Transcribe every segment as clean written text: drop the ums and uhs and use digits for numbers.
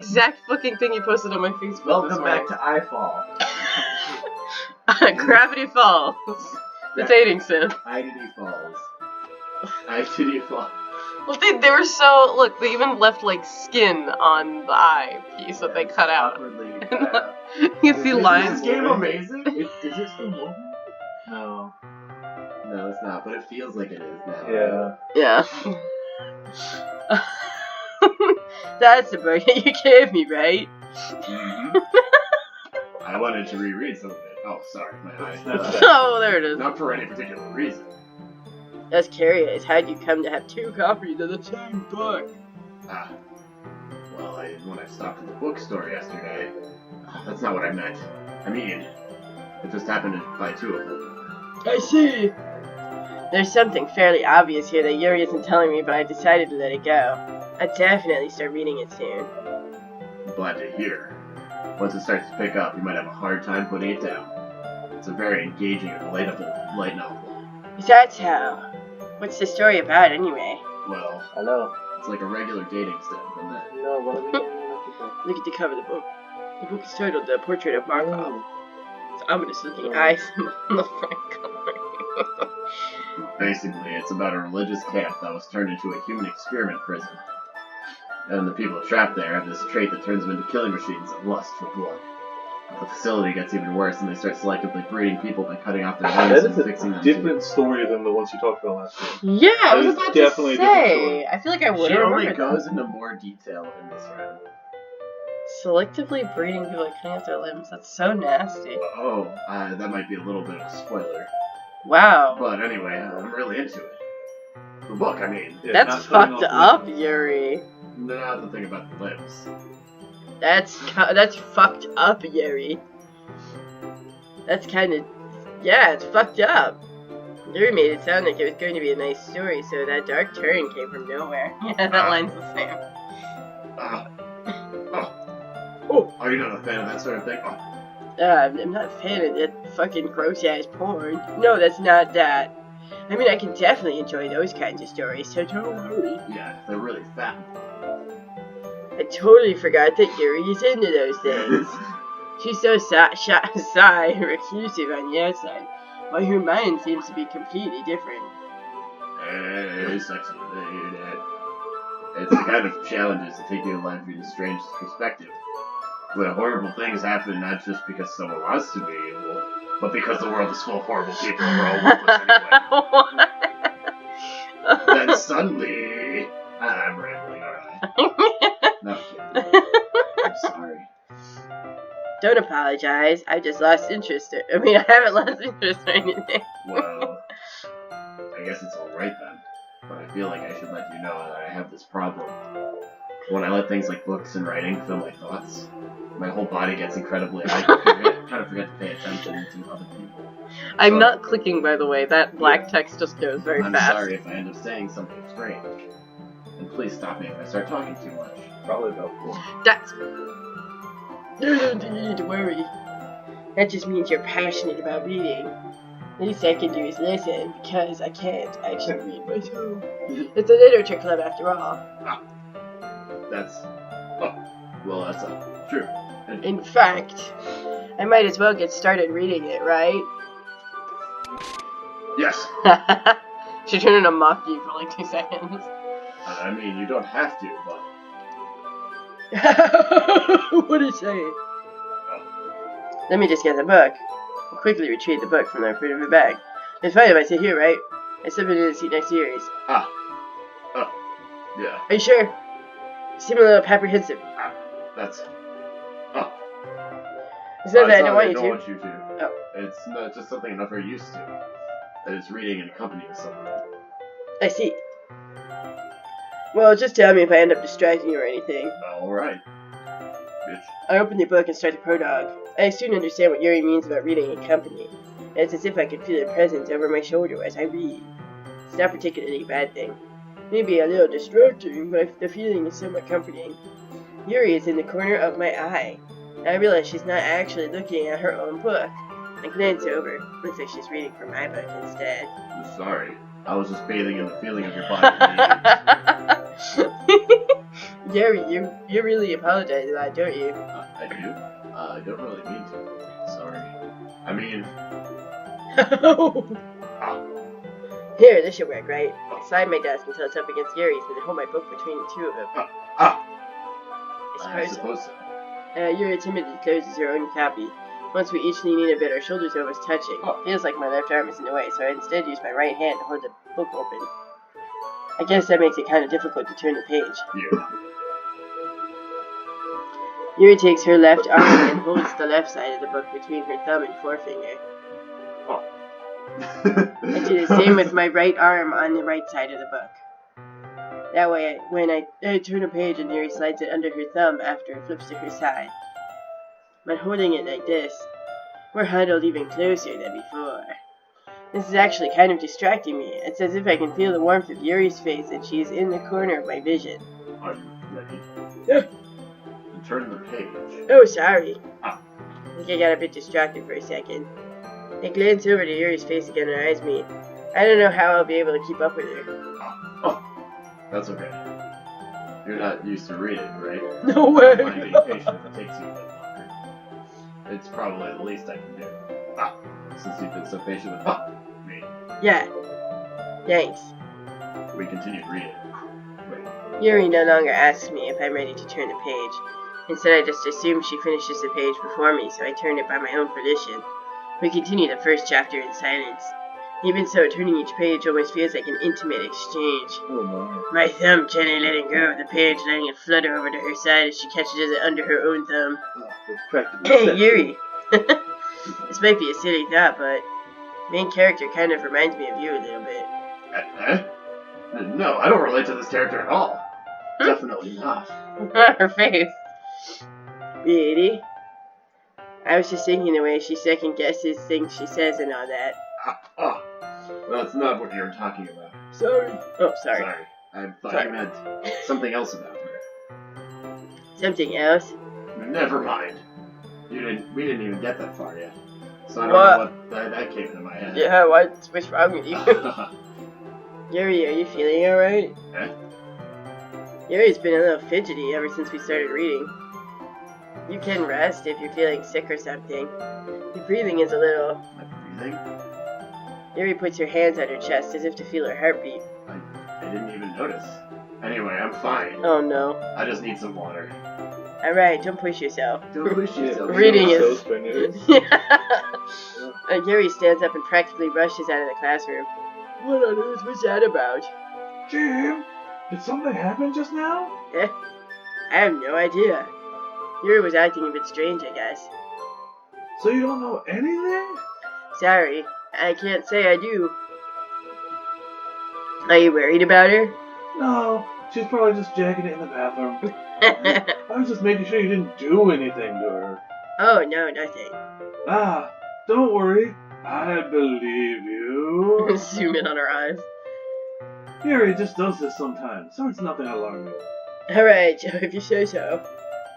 exact fucking thing you posted on my Facebook. Welcome back to iFall. Gravity Falls. The dating sim. Idity Falls. Idity Falls. Well, they were so... Look, they even left, like, skin on the eye piece that they cut out. You can see lines. Is this game amazing? Is it still moving? No. No, it's not, but it feels like it is now. Yeah. That's the book that you gave me, right? Mm-hmm. I wanted to reread some of it. Oh, sorry, my eyes. Oh, there it is. Not for any particular reason. That's curious. How'd you come to have two copies of the same book? Well, when I stopped at the bookstore yesterday, that's not what I meant. I mean, it just happened to buy two of them. I see. There's something fairly obvious here that Yuri isn't telling me, but I decided to let it go. I'll definitely start reading it soon. I'm glad to hear. Once it starts to pick up, you might have a hard time putting it down. It's a very engaging and relatable light novel. That's how. What's the story about, anyway? Well, I know. it's like a regular dating sim, isn't it? No, Look at the cover of the book. The book is titled The Portrait of Markov. It's ominous looking eyes on the front cover. Basically, it's about a religious camp that was turned into a human experiment prison. And the people trapped there have this trait that turns them into killing machines of lust for blood. The facility gets even worse, and they start selectively breeding people by cutting off their limbs and fixing them. That is a different story than the ones you talked about last time. Yeah, I was about to definitely a different story. say. I feel like I would She have only remembered goes that. into more detail in this round. Selectively breeding people by cutting off their limbs. That's so nasty. Oh, that might be a little bit of a spoiler. Wow. But anyway, I'm really into it. The book, I mean. Yeah, That's not cutting fucked off up, Yuri. Not the thing about the limbs. That's fucked up, Yuri. That's kind of... Yeah, it's fucked up. Yuri made it sound like it was going to be a nice story, so that dark turn came from nowhere. Yeah, that line's the same. Oh, are you not a fan of that sort of thing? I'm not a fan of that fucking gross-ass porn. No, that's not that. I mean, I can definitely enjoy those kinds of stories, so don't worry. Yeah, they're really fat. I totally forgot that Yuri is into those things. She's so shy and reclusive on the outside, while her mind seems to be completely different. Hey, sexy lady. It's the kind of challenges that take you in life from the strangest perspective. When horrible things happen, not just because someone wants to be evil, but because the world is full of horrible people and we're all worthless anyway. Then suddenly, I'm rambling, alright. No, I'm kidding. I'm sorry. Don't apologize. I just lost interest. I mean, I haven't lost interest or anything. Well, I guess it's alright then. But I feel like I should let you know that I have this problem. When I let things like books and writing fill my thoughts, my whole body gets incredibly I kind of forget to pay attention to other people. I'm not clicking, by the way. That black text just goes very I'm fast. sorry if I end up saying something strange. And please stop me if I start talking too much. Probably about 4. That's... You don't need to worry. That just means you're passionate about reading. Least I can do is listen, because I can't actually read myself. It's a literature club after all. That's... Oh, well, that's true. And In fact, I might as well get started reading it, right? yes! She turned into mock you for like 2 seconds. I mean, you don't have to, but... What is saying? Let me just get the book. I'll quickly retrieve the book from the front of her bag. It's fine if I sit here, right? I submitted to seat next to yours. Yeah. Are you sure? You seem a little apprehensive. That's... It's not that I don't want you I to. don't want you to. Oh. It's not just something I'm not very used to. That is reading in company with someone. I see. Well, just tell me if I end up distracting you or anything. Alright. Bitch. I open the book and start the prologue. I soon understand what Yuri means about reading in company. It's as if I could feel her presence over my shoulder as I read. It's not particularly a bad thing. Maybe a little distracting, but the feeling is somewhat comforting. Yuri is in the corner of my eye. I realize she's not actually looking at her own book. I glance over. Looks like she's reading from my book instead. I'm sorry. I was just bathing in the feeling of your body. Gary, you really apologize a lot, don't you? I do? I don't really mean to. Sorry. I mean... Here, this should work, right? I slide my desk until it's up against Gary's, and then hold my book between the two of them. I suppose so. Yuri timidly closes her own copy. Once we each lean in a bit, our shoulders are almost touching. Feels like my left arm is in the way, so I instead use my right hand to hold the book open. I guess that makes it kind of difficult to turn the page. Yeah. Yuri takes her left arm and holds the left side of the book between her thumb and forefinger. I do the same with my right arm on the right side of the book. That way, when I turn a page and Yuri slides it under her thumb after it flips to her side. But holding it like this, we're huddled even closer than before. This is actually kind of distracting me. It's as if I can feel the warmth of Yuri's face and she is in the corner of my vision. Are you ready? Yeah. Then turn the page. Oh, sorry. Ah. I think I got a bit distracted for a second. I glance over to Yuri's face again and her eyes meet. I don't know how I'll be able to keep up with her. Oh, that's okay. You're not used to reading, right? No way! I'm being patient if it takes you a bit longer. It's probably the least I can do. Since you've been so patient with me. Yeah. Thanks. We continued reading. Wait. Yuri no longer asks me if I'm ready to turn the page. Instead, I just assume she finishes the page before me, so I turn it by my own volition. We continue the first chapter in silence. Even so, turning each page almost feels like an intimate exchange. Oh My thumb gently letting go of the page, letting it flutter over to her side as she catches it under her own thumb. Hey, Yuri! This might be a silly thought, but main character kind of reminds me of you a little bit. No, I don't relate to this character at all. Definitely not. Her face. Really? I was just thinking the way she second guesses things she says and all that. That's not what you were talking about. Sorry. Oh, sorry. I thought you meant something else about her. Something else? Never mind. We didn't even get that far yet. So I don't know what that came into my head. Yeah, what's wrong with you? Yuri, are you feeling alright? Eh? Yuri's been a little fidgety ever since we started reading. You can rest if you're feeling sick or something. Your breathing is a little... My breathing? Yuri puts her hands on her chest as if to feel her heartbeat. I didn't even notice. Anyway, I'm fine. Oh no. I just need some water. Alright, don't push yourself. Don't push yourself. Reading is... Yeah. Yuri stands up and practically rushes out of the classroom. What on earth was that about? Jim, did something happen just now? I have no idea. Yuri was acting a bit strange, I guess. So you don't know anything? Sorry, I can't say I do. Are you worried about her? No, she's probably just jacking it in the bathroom. I was just making sure you didn't do anything to her. Oh, no, nothing. Don't worry. I believe you. Zoom in on her eyes. Yuri just does this sometimes, so it's nothing alarming. Alright, Joe, if you say so.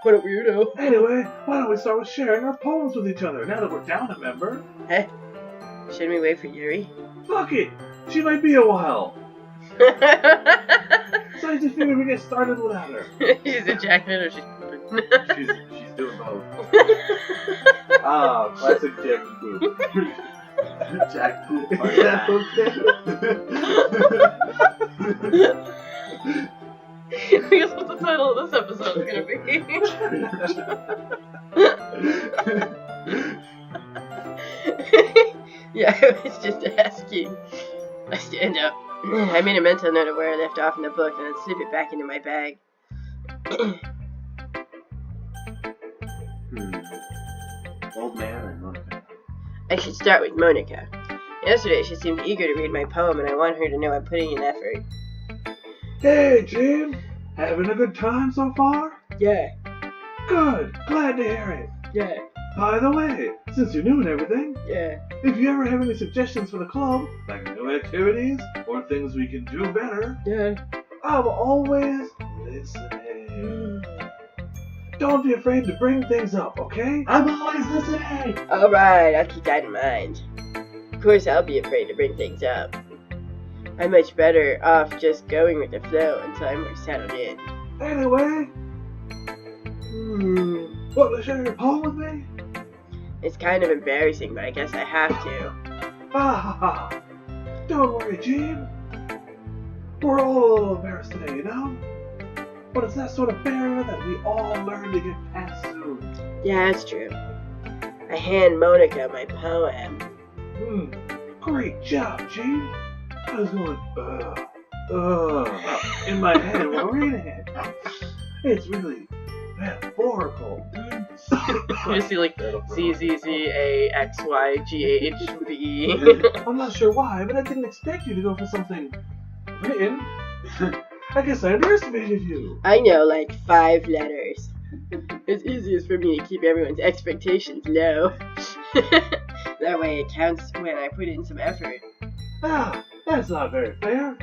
What a weirdo. Anyway, why don't we start with sharing our poems with each other, now that we're down a member? Hey, shouldn't we wait for Yuri? Fuck it! She might be a while. So I just figured we get started without her. He's ejaculating or she's pooping. She's doing both. Classic Jack poop. Jack poop. Yeah, Guess what the title of this episode is gonna be? Yeah, I was just asking. I stand up. I made a mental note of where I left off in the book and then slip it back into my bag. Old man and Monica. I should start with Monica. Yesterday she seemed eager to read my poem and I want her to know I'm putting in effort. Hey, Jim! Having a good time so far? Yeah, Good! Glad to hear it! yeah, By the way, since you're new and everything, yeah. if you ever have any suggestions for the club, like new activities, or things we can do better, Yeah. I'm always listening. Don't be afraid to bring things up, okay? I'm always listening! Alright, I'll keep that in mind. Of course I'll be afraid to bring things up. I'm much better off just going with the flow until I'm more settled in. Anyway, want to share your poem with me? It's kind of embarrassing, but I guess I have to. Ah, don't worry, Gene. We're all a little embarrassed today, you know? But it's that sort of barrier that we all learn to get past soon. Yeah, that's true. I hand Monica my poem. Great job, Gene. I was going, in my head while reading it. It's really metaphorical. You see like CZZAXYGHB. I'm not sure why, but I didn't expect you to go for something written. I guess I underestimated you. I know, like 5 letters. It's easiest for me to keep everyone's expectations low. That way it counts when I put in some effort. Ah, that's not very fair.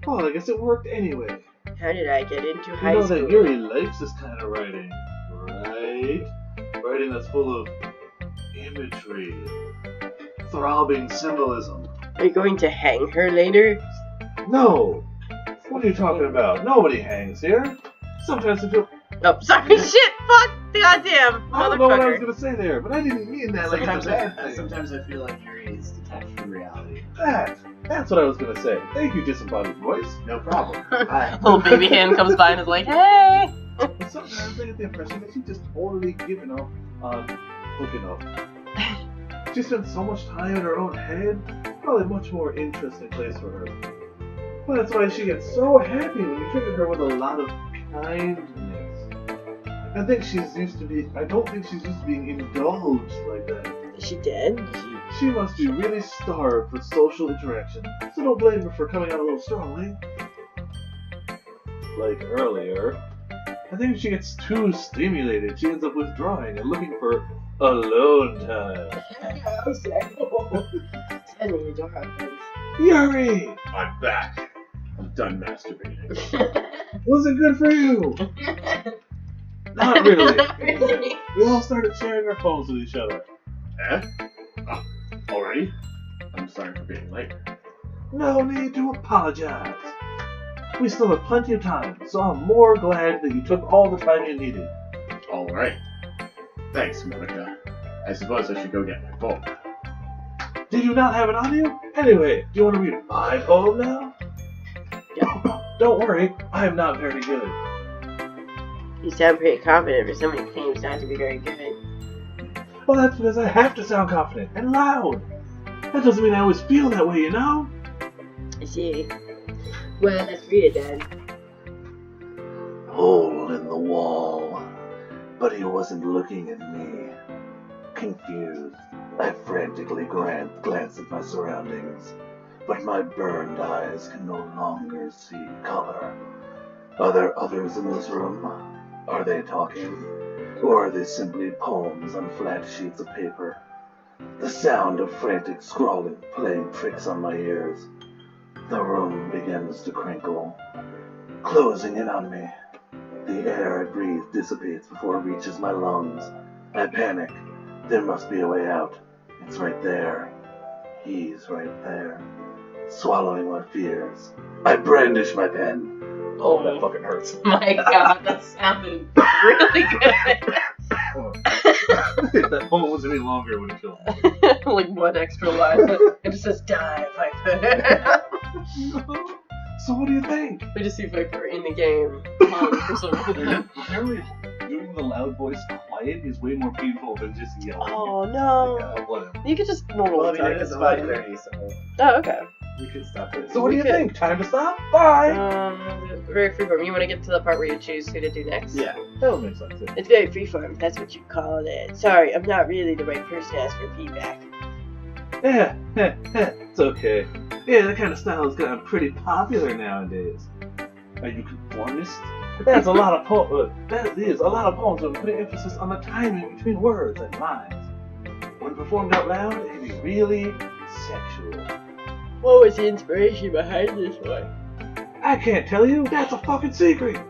Well, I guess it worked anyway. How did I get into You high know school? that Yuri likes this kind of writing, right? Writing that's full of imagery, throbbing symbolism. Are you going to hang her later? No! What are you talking about? Nobody hangs here. Sometimes I feel... Oh, sorry, shit, fuck, goddamn, I don't know what I was motherfucker. going to say there, but I didn't mean that like it's a bad thing. Sometimes I feel like Yuri is detached from reality. That's what I was going to say. Thank you, disembodied voice. No problem. Little baby hand comes by and is like, hey! Sometimes I get the impression that she's just totally given up on hooking up. She spent so much time in her own head, probably a much more interesting place for her. Well, that's why she gets so happy when you treated her with a lot of kindness. I don't think she's used to being indulged like that. Is she dead? She must be really starved for social interaction, so don't blame her for coming out a little strongly. Like earlier, I think if she gets too stimulated, she ends up withdrawing and looking for alone time. I'm sorry. Suddenly the door opens. Yuri! I'm back. I'm done masturbating. Was it good for you? Not really. Not really. We all started sharing our phones with each other. Eh? Oh, already? I'm sorry for being late. No need to apologize. We still have plenty of time, so I'm more glad that you took all the time you needed. Alright. Thanks, Monica. I suppose I should go get my phone. Did you not have it on you? Anyway, do you want to read my poem now? Don't worry, I am not very good. You sound pretty confident for somebody who claims not to be very good. Well, that's because I have to sound confident and loud. That doesn't mean I always feel that way, you know? I see. Well, let's read it then. Hole in the wall. But he wasn't looking at me. Confused, I frantically glanced at my surroundings, but my burned eyes can no longer see color. Are there others in this room? Are they talking? Or are they simply poems on flat sheets of paper? The sound of frantic scrawling playing tricks on my ears. The room begins to crinkle, closing in on me. The air I breathe dissipates before it reaches my lungs. I panic. There must be a way out. It's right there. He's right there. Swallowing my fears, I brandish my pen. Oh, that fucking hurts. My god, that sounded really good. That poem was any longer when it killed me. Like one extra line. It just says die, Viper. So what do you think? We just see Viper in the game for some reason. Apparently, doing the loud voice quiet is way more painful than just yelling. Oh no. Whatever. You could just Well, normally I mean, type, it's it's fine. 5:30, so Oh, okay. we could stop it. So what do you We could- think? Time to stop? Bye! Very freeform. You want to get to the part where you choose who to do next? Yeah. That would make sense. Yeah. It's very freeform, if that's what you call it. Sorry, I'm not really the right person to ask for feedback. It's okay. Yeah, that kind of style has gotten pretty popular nowadays. Are you conformist? That is a lot of poems when putting emphasis on the timing between words and lines. When performed out loud, it can be really sexual. What was the inspiration behind this one? I can't tell you. That's a fucking secret.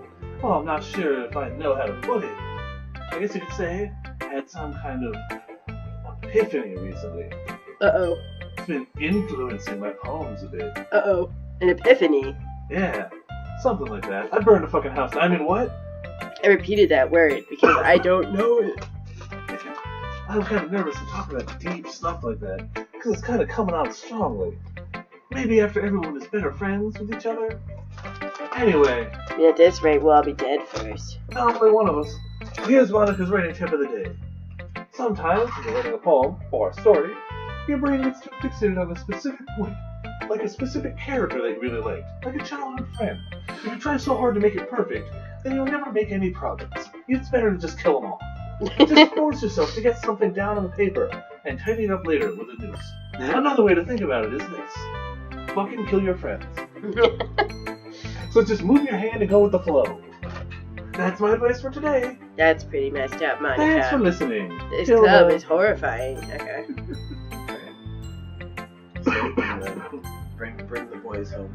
Well, I'm not sure if I know how to put it. I guess you could say I had some kind of epiphany recently. Uh-oh. It's been influencing my poems a bit. Uh-oh. An epiphany. Yeah. Something like that. I'd burn the fucking house down. I mean, what? I repeated that word because I don't know it. I'm kind of nervous to talk about deep stuff like that, because it's kind of coming out strongly. Maybe after everyone is better friends with each other? Anyway. At this rate, we'll all be dead first. Only one of us. Here's Monica's writing tip of the day. Sometimes, when you're writing a poem or a story, your brain gets too fixated on a specific point, like a specific character that you really liked, like a childhood friend. If you try so hard to make it perfect, then you'll never make any progress. It's better to just kill them all. Just force yourself to get something down on the paper and tidy it up later with a noose. Another way to think about it is this. Fucking kill your friends. So just move your hand and go with the flow. That's my advice for today. That's pretty messed up, Monica. Thanks for listening. This club is horrifying. Okay. Bring the boys home.